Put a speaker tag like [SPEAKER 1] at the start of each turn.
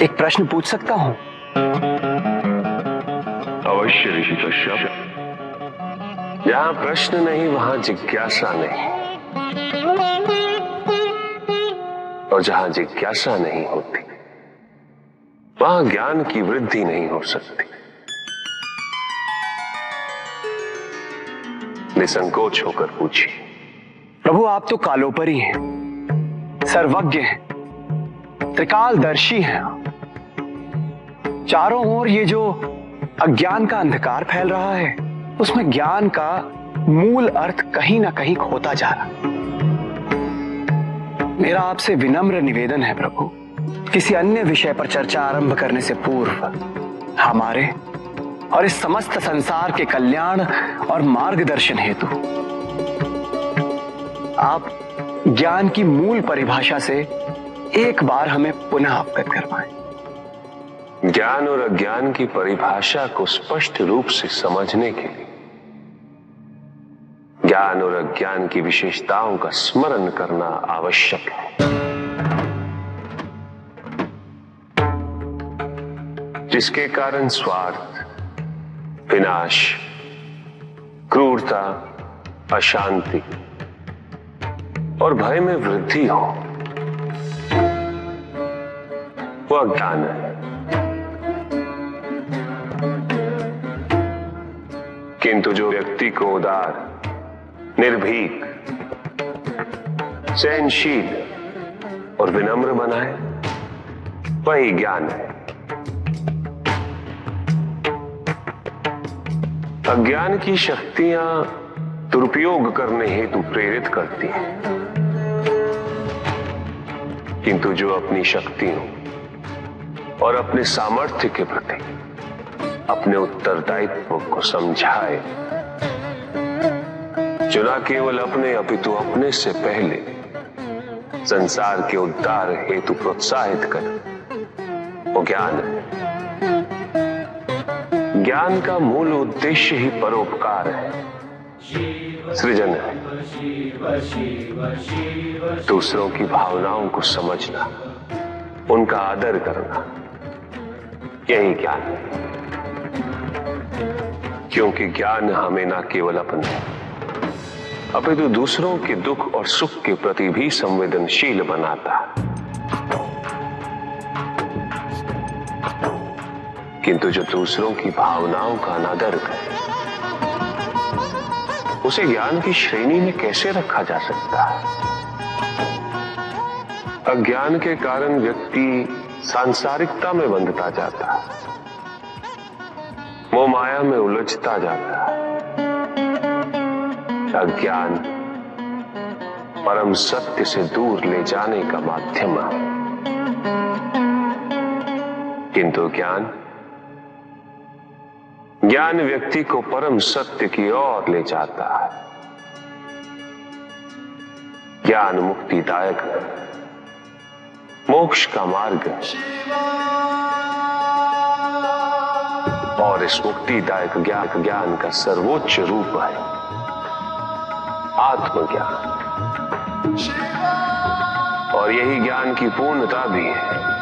[SPEAKER 1] एक प्रश्न पूछ सकता हूं?
[SPEAKER 2] अवश्य ऋषि कश्यप। जहां प्रश्न नहीं वहां जिज्ञासा नहीं, और जहां जिज्ञासा नहीं होती वहां ज्ञान की वृद्धि नहीं हो सकती। निसंकोच होकर पूछिए।
[SPEAKER 1] प्रभु, आप तो कालोपरी हैं, सर्वज्ञ हैं, त्रिकालदर्शी हैं। चारों ओर ये जो अज्ञान का अंधकार फैल रहा है, उसमें ज्ञान का मूल अर्थ कहीं ना कहीं खोता जा रहा। मेरा आपसे विनम्र निवेदन है प्रभु, किसी अन्य विषय पर चर्चा आरंभ करने से पूर्व हमारे और इस समस्त संसार के कल्याण और मार्गदर्शन हेतु आप ज्ञान की मूल परिभाषा से एक बार हमें पुनः अवगत करवाएं।
[SPEAKER 2] ज्ञान और अज्ञान की परिभाषा को स्पष्ट रूप से समझने के लिए ज्ञान और अज्ञान की विशेषताओं का स्मरण करना आवश्यक है, जिसके कारण स्वार्थ, विनाश, क्रूरता, अशांति और भय में वृद्धि हो, वह अज्ञान है। किंतु जो व्यक्ति को उदार, निर्भीक, सहनशील और विनम्र बनाए, वही ज्ञान है। अज्ञान की शक्तियां दुरुपयोग करने हेतु प्रेरित करती हैं, किंतु जो अपनी शक्तियों और अपने सामर्थ्य के प्रति अपने उत्तरदायित्व को समझाए, जो न केवल अपने अपितु अपने से पहले संसार के उद्धार हेतु प्रोत्साहित करे, वो ज्ञान है। ज्ञान का मूल उद्देश्य ही परोपकार है, सृजन है। दूसरों की भावनाओं को समझना, उनका आदर करना, यही ज्ञान है। क्योंकि ज्ञान हमें न केवल अपने अपितु दूसरों के दुख और सुख के प्रति भी संवेदनशील बनाता है। किंतु जो दूसरों की भावनाओं का अनादर करे, उसे ज्ञान की श्रेणी में कैसे रखा जा सकता है? अज्ञान के कारण व्यक्ति सांसारिकता में बंधता जाता है, मोह माया में उलझता जाता है। अज्ञान परम सत्य से दूर ले जाने का माध्यम है, किंतु ज्ञान व्यक्ति को परम सत्य की ओर ले जाता है। ज्ञान मुक्तिदायक है, मोक्ष का मार्ग है, और इस मुक्तिदायक ज्ञान का सर्वोच्च रूप है आत्मज्ञान, और यही ज्ञान की पूर्णता भी है।